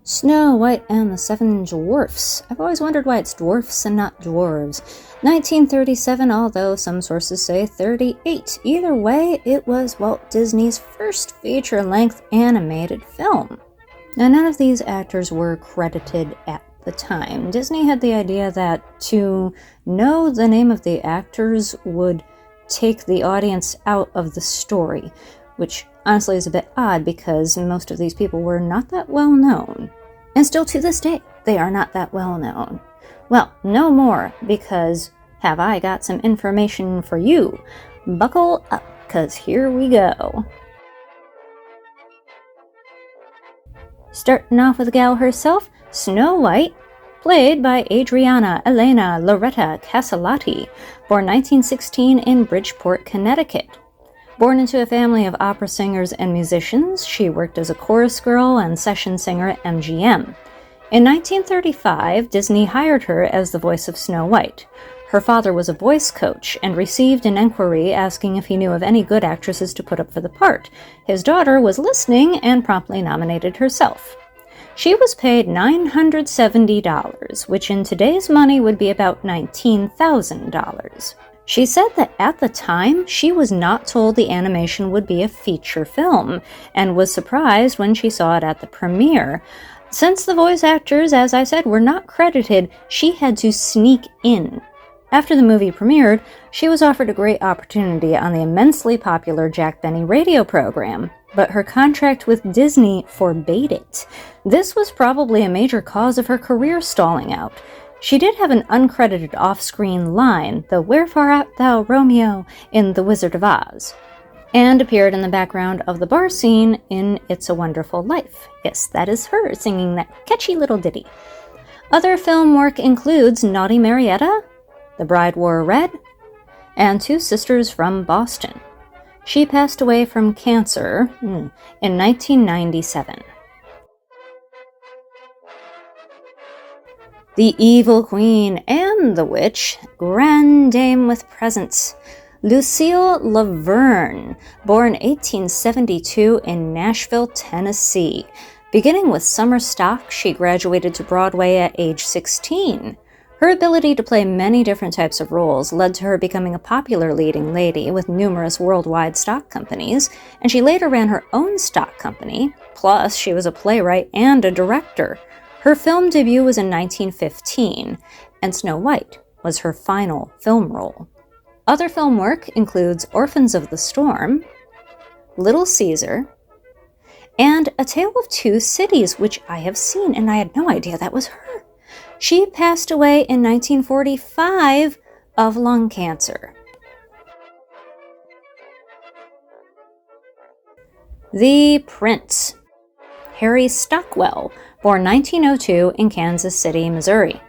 Snow White and the Seven Dwarfs. I've always wondered why it's dwarfs and not dwarves. 1937, although some sources say 38. Either way, it was Walt Disney's first feature-length animated film. Now, none of these actors were credited at the time. Disney had the idea that to know the name of the actors would take the audience out of the story, which honestly is a bit odd because most of these people were not that well known. And still to this day, they are not that well known. Well, no more, because have I got some information for you. Buckle up, cause here we go. Starting off with the gal herself, Snow White, played by Adriana Elena Loretta Caselotti, born 1916 in Bridgeport, Connecticut. Born into a family of opera singers and musicians, she worked as a chorus girl and session singer at MGM. In 1935, Disney hired her as the voice of Snow White. Her father was a voice coach and received an inquiry asking if he knew of any good actresses to put up for the part. His daughter was listening and promptly nominated herself. She was paid $970, which in today's money would be about $19,000. She said that at the time, she was not told the animation would be a feature film, and was surprised when she saw it at the premiere. Since the voice actors, as I said, were not credited, she had to sneak in. After the movie premiered, she was offered a great opportunity on the immensely popular Jack Benny radio program, but her contract with Disney forbade it. This was probably a major cause of her career stalling out. She did have an uncredited off-screen line, the "Wherefore art thou, Romeo?" in The Wizard of Oz, and appeared in the background of the bar scene in It's a Wonderful Life. Yes, that is her singing that catchy little ditty. Other film work includes Naughty Marietta, The Bride Wore Red, and Two Sisters from Boston. She passed away from cancer in 1997. The Evil Queen and the Witch, Grand Dame with Presents, Lucille LaVerne, born 1872 in Nashville, Tennessee. Beginning with summer stock, she graduated to Broadway at age 16. Her ability to play many different types of roles led to her becoming a popular leading lady with numerous worldwide stock companies, and she later ran her own stock company, plus she was a playwright and a director. Her film debut was in 1915, and Snow White was her final film role. Other film work includes Orphans of the Storm, Little Caesar, and A Tale of Two Cities, which I have seen, and I had no idea that was her. She passed away in 1945 of lung cancer. The Prince, Harry Stockwell, born 1902 in Kansas City, Missouri.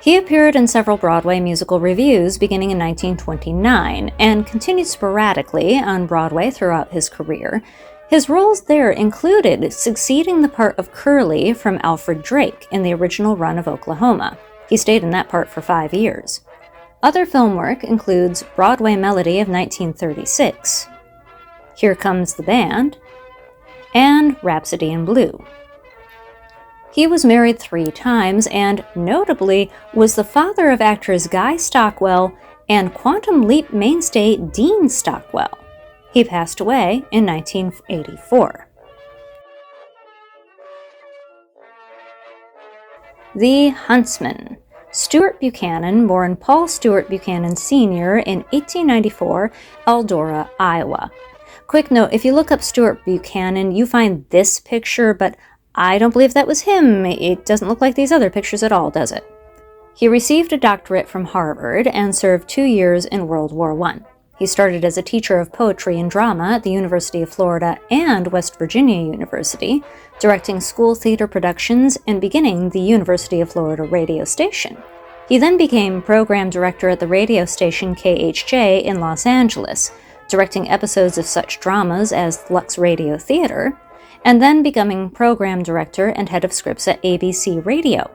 He appeared in several Broadway musical revues beginning in 1929 and continued sporadically on Broadway throughout his career. His roles there included succeeding the part of Curly from Alfred Drake in the original run of Oklahoma. He stayed in that part for 5 years. Other film work includes Broadway Melody of 1936, Here Comes the Band, and Rhapsody in Blue. He was married 3 times and, notably, was the father of actors Guy Stockwell and Quantum Leap mainstay Dean Stockwell. He passed away in 1984. The Huntsman, Stuart Buchanan, born Paul Stuart Buchanan Sr. in 1894, Eldora, Iowa. Quick note, if you look up Stuart Buchanan, you find this picture, but I don't believe that was him. It doesn't look like these other pictures at all, does it? He received a doctorate from Harvard and served 2 years in World War I. He started as a teacher of poetry and drama at the University of Florida and West Virginia University, directing school theater productions and beginning the University of Florida radio station. He then became program director at the radio station KHJ in Los Angeles, directing episodes of such dramas as Lux Radio Theater, and then becoming program director and head of scripts at ABC Radio.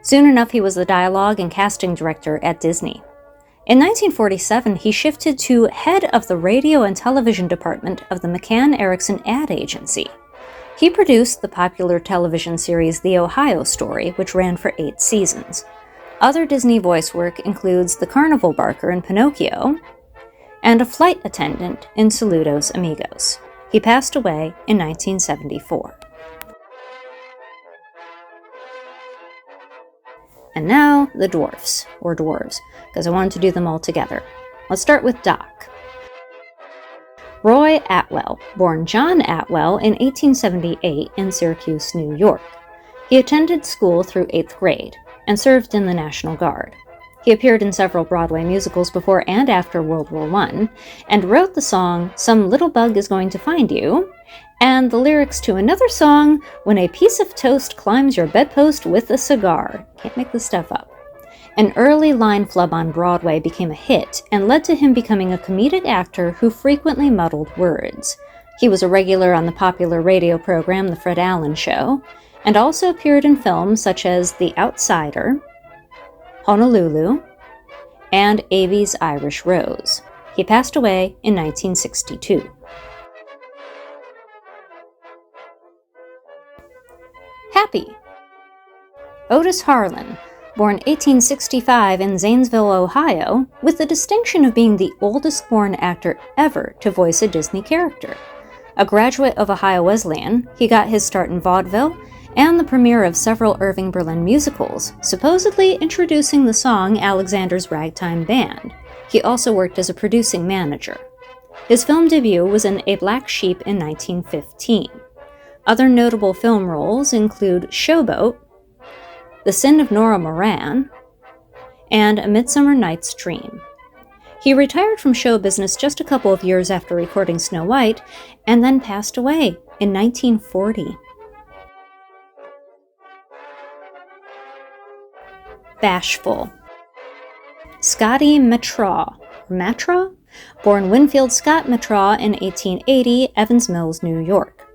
Soon enough, he was the dialogue and casting director at Disney. In 1947, he shifted to head of the radio and television department of the McCann Erickson ad agency. He produced the popular television series The Ohio Story, which ran for 8 seasons. Other Disney voice work includes the carnival barker in Pinocchio and a flight attendant in Saludos Amigos. He passed away in 1974. And now, the dwarfs, or dwarves, because I wanted to do them all together. Let's start with Doc. Roy Atwell, born John Atwell in 1878 in Syracuse, New York. He attended school through 8th grade and served in the National Guard. He appeared in several Broadway musicals before and after World War I, and wrote the song Some Little Bug Is Going to Find You, and the lyrics to another song, When a Piece of Toast Climbs Your Bedpost with a Cigar. Can't make this stuff up. An early line flub on Broadway became a hit and led to him becoming a comedic actor who frequently muddled words. He was a regular on the popular radio program The Fred Allen Show, and also appeared in films such as The Outsider, Honolulu, and Avy's Irish Rose. He passed away in 1962. Happy. Otis Harlan, born 1865 in Zanesville, Ohio, with the distinction of being the oldest-born actor ever to voice a Disney character. A graduate of Ohio Wesleyan, he got his start in vaudeville and the premiere of several Irving Berlin musicals, supposedly introducing the song Alexander's Ragtime Band. He also worked as a producing manager. His film debut was in A Black Sheep in 1915. Other notable film roles include Showboat, The Sin of Nora Moran, and A Midsummer Night's Dream. He retired from show business just a couple of years after recording Snow White, and then passed away in 1940. Bashful. Scotty Mattraw, born Winfield Scott Mattraw in 1880, Evans Mills, New York.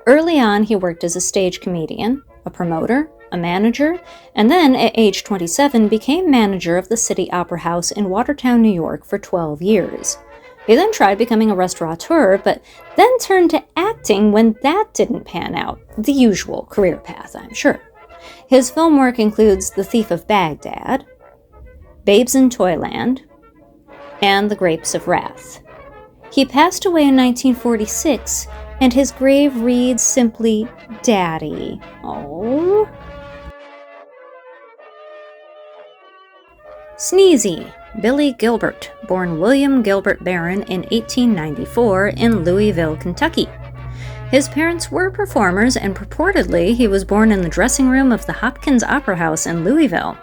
Early on, he worked as a stage comedian, a promoter, a manager, and then, at age 27, became manager of the City Opera House in Watertown, New York for 12 years. He then tried becoming a restaurateur, but then turned to acting when that didn't pan out. The usual career path, I'm sure. His film work includes The Thief of Baghdad, Babes in Toyland, and The Grapes of Wrath. He passed away in 1946, and his grave reads simply, Daddy. Oh. Sneezy. Billy Gilbert, born William Gilbert Barron in 1894 in Louisville, Kentucky. His parents were performers, and purportedly he was born in the dressing room of the Hopkins Opera House in Louisville.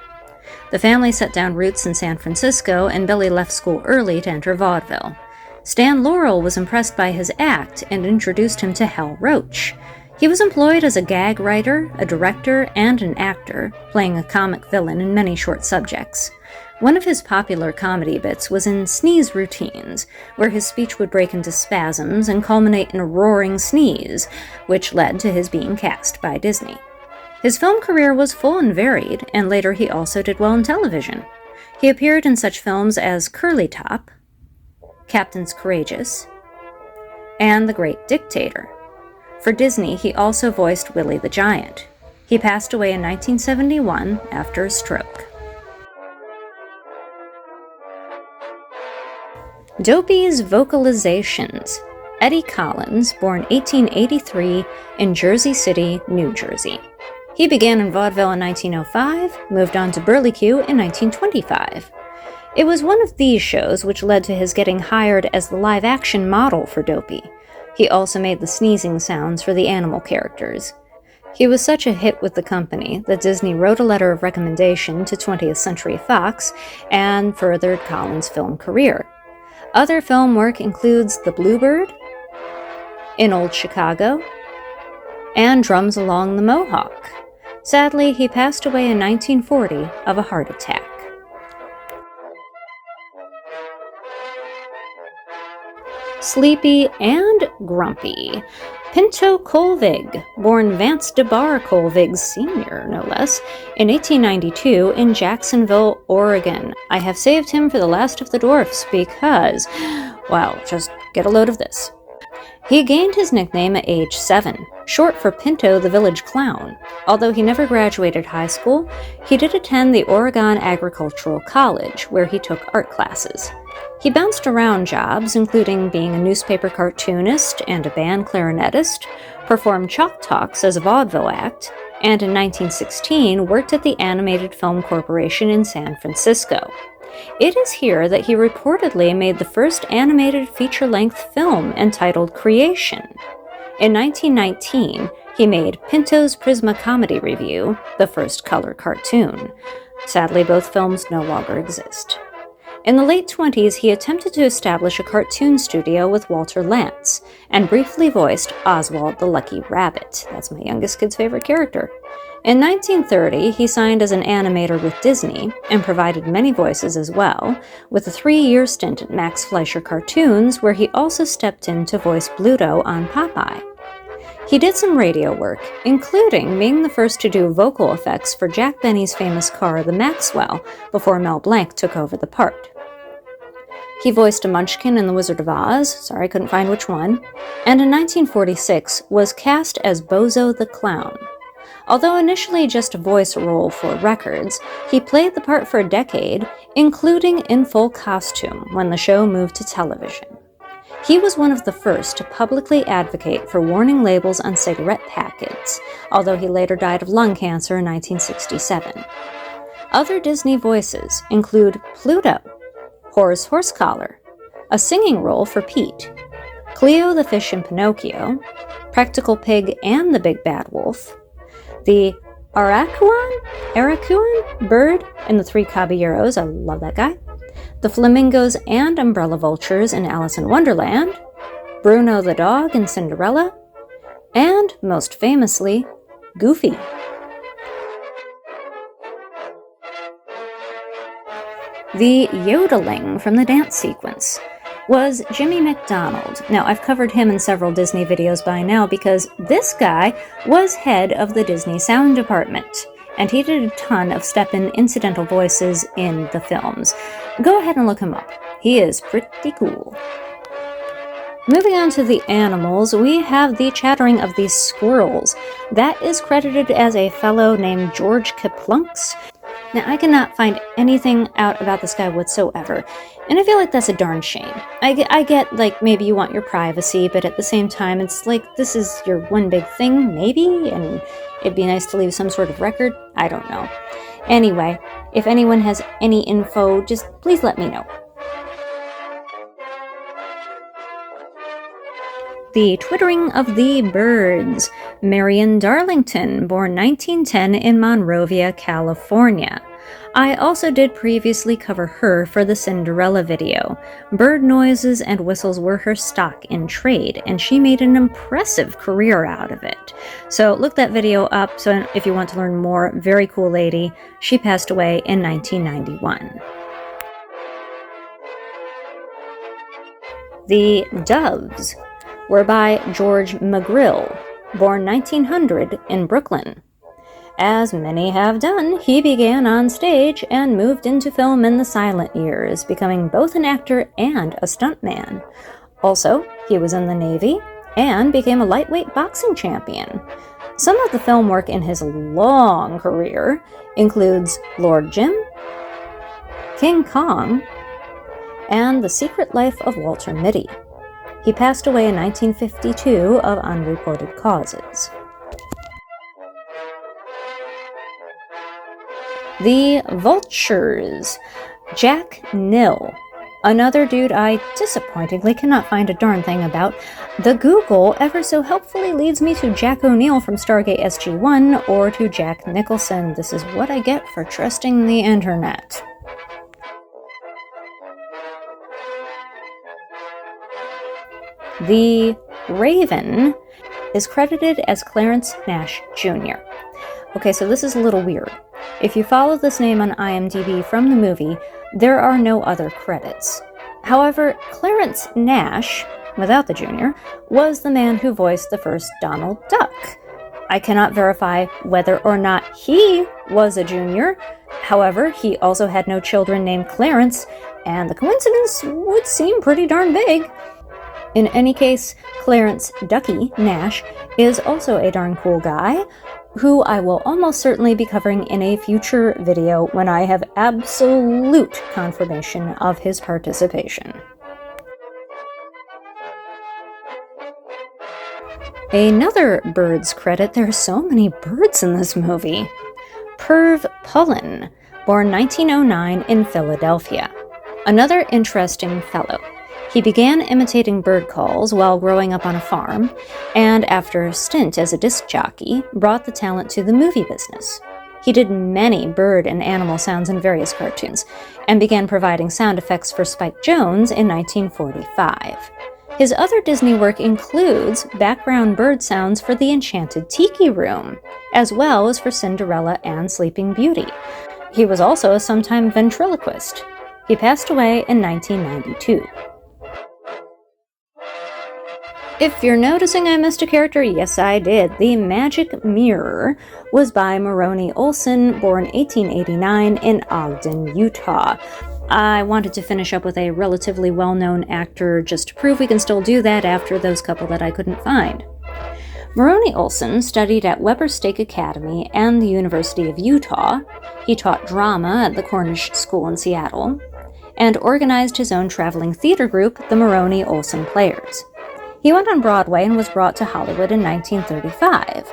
The family set down roots in San Francisco, and Billy left school early to enter vaudeville. Stan Laurel was impressed by his act and introduced him to Hal Roach. He was employed as a gag writer, a director, and an actor, playing a comic villain in many short subjects. One of his popular comedy bits was in Sneeze Routines, where his speech would break into spasms and culminate in a roaring sneeze, which led to his being cast by Disney. His film career was full and varied, and later he also did well in television. He appeared in such films as Curly Top, Captain's Courageous, and The Great Dictator. For Disney, he also voiced Willie the Giant. He passed away in 1971 after a stroke. Dopey's Vocalizations. Eddie Collins, born 1883 in Jersey City, New Jersey. He began in vaudeville in 1905, moved on to Burleycue in 1925. It was one of these shows which led to his getting hired as the live-action model for Dopey. He also made the sneezing sounds for the animal characters. He was such a hit with the company that Disney wrote a letter of recommendation to 20th Century Fox and furthered Collins' film career. Other film work includes The Bluebird, In Old Chicago, and Drums Along the Mohawk. Sadly, he passed away in 1940 of a heart attack. Sleepy and Grumpy. Pinto Colvig, born Vance DeBar Colvig Sr., no less, in 1892 in Jacksonville, Oregon. I have saved him for the last of the dwarfs because, well, just get a load of this. He gained his nickname at age 7, short for Pinto the Village Clown. Although he never graduated high school, he did attend the Oregon Agricultural College, where he took art classes. He bounced around jobs, including being a newspaper cartoonist and a band clarinetist, performed chalk talks as a vaudeville act, and in 1916 worked at the Animated Film Corporation in San Francisco. It is here that he reportedly made the first animated feature-length film entitled Creation. In 1919, he made Pinto's Prisma Comedy Review, the first color cartoon. Sadly, both films no longer exist. In the late 20s, he attempted to establish a cartoon studio with Walter Lantz, and briefly voiced Oswald the Lucky Rabbit. That's my youngest kid's favorite character. In 1930, he signed as an animator with Disney, and provided many voices as well, with a 3-year stint at Max Fleischer Cartoons, where he also stepped in to voice Bluto on Popeye. He did some radio work, including being the first to do vocal effects for Jack Benny's famous car, the Maxwell, before Mel Blanc took over the part. He voiced a Munchkin in The Wizard of Oz, sorry, couldn't find which one, and in 1946 was cast as Bozo the Clown. Although initially just a voice role for records, he played the part for a decade, including in full costume when the show moved to television. He was one of the first to publicly advocate for warning labels on cigarette packets, although he later died of lung cancer in 1967. Other Disney voices include Pluto, Horace Horsecollar, a singing role for Pete, Cleo the Fish in Pinocchio, Practical Pig and the Big Bad Wolf, the Aracuan bird in The Three Caballeros, I love that guy, the Flamingos and Umbrella Vultures in Alice in Wonderland, Bruno the dog in Cinderella, and, most famously, Goofy. The Yodelling from the dance sequence was Jimmy MacDonald. Now, I've covered him in several Disney videos by now because this guy was head of the Disney sound department, and he did a ton of step-in incidental voices in the films. Go ahead and look him up. He is pretty cool. Moving on to the animals, we have the chattering of these squirrels. That is credited as a fellow named George Kiplunks. Now, I cannot find anything out about this guy whatsoever, and I feel like that's a darn shame. I get, like, maybe you want your privacy, but at the same time, it's like, this is your one big thing, maybe, and it'd be nice to leave some sort of record. I don't know. Anyway, if anyone has any info, just please let me know. The Twittering of the Birds, Marion Darlington, born 1910 in Monrovia, California. I also did previously cover her for the Cinderella video. Bird noises and whistles were her stock in trade, and she made an impressive career out of it. So look that video up so if you want to learn more. Very cool lady. She passed away in 1991. The Doves were by George Magrill, born 1900 in Brooklyn. As many have done, he began on stage and moved into film in the silent years, becoming both an actor and a stuntman. Also, he was in the Navy and became a lightweight boxing champion. Some of the film work in his long career includes Lord Jim, King Kong, and The Secret Life of Walter Mitty. He passed away in 1952 of unreported causes. The Vultures, Jack Nill. Another dude I disappointingly cannot find a darn thing about. The Google ever so helpfully leads me to Jack O'Neill from Stargate SG-1 or to Jack Nicholson. This is what I get for trusting the internet. The Raven is credited as Clarence Nash Jr. Okay, so this is a little weird. If you follow this name on IMDb from the movie, there are no other credits. However, Clarence Nash, without the junior, was the man who voiced the first Donald Duck. I cannot verify whether or not he was a junior. However, he also had no children named Clarence, and the coincidence would seem pretty darn big. In any case, Clarence Ducky Nash is also a darn cool guy, who I will almost certainly be covering in a future video when I have absolute confirmation of his participation. Another birds credit. There are so many birds in this movie. Purv Pullen, born 1909 in Philadelphia. Another interesting fellow. He began imitating bird calls while growing up on a farm, and after a stint as a disc jockey, brought the talent to the movie business. He did many bird and animal sounds in various cartoons, and began providing sound effects for Spike Jones in 1945. His other Disney work includes background bird sounds for The Enchanted Tiki Room, as well as for Cinderella and Sleeping Beauty. He was also a sometime ventriloquist. He passed away in 1992. If you're noticing I missed a character, yes I did. The Magic Mirror was by Moroni Olsen, born 1889 in Ogden, Utah. I wanted to finish up with a relatively well-known actor just to prove we can still do that after those couple that I couldn't find. Moroni Olsen studied at Weber State Academy and the University of Utah. He taught drama at the Cornish School in Seattle, and organized his own traveling theater group, the Moroni Olsen Players. He went on Broadway and was brought to Hollywood in 1935.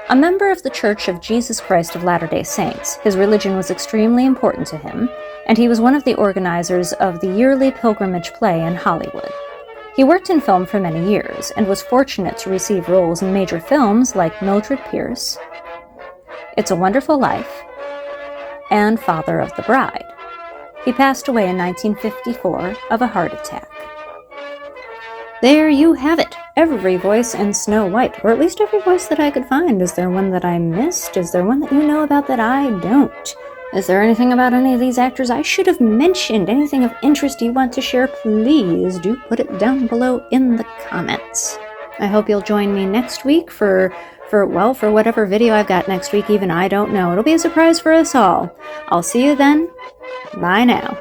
A member of the Church of Jesus Christ of Latter-day Saints, his religion was extremely important to him, and he was one of the organizers of the yearly pilgrimage play in Hollywood. He worked in film for many years, and was fortunate to receive roles in major films like Mildred Pierce, It's a Wonderful Life, and Father of the Bride. He passed away in 1954 of a heart attack. There you have it. Every voice in Snow White, or at least every voice that I could find. Is there one that I missed? Is there one that you know about that I don't? Is there anything about any of these actors I should have mentioned? Anything of interest you want to share, please do put it down below in the comments. I hope you'll join me next week for whatever video I've got next week. Even I don't know. It'll be a surprise for us all. I'll see you then. Bye now.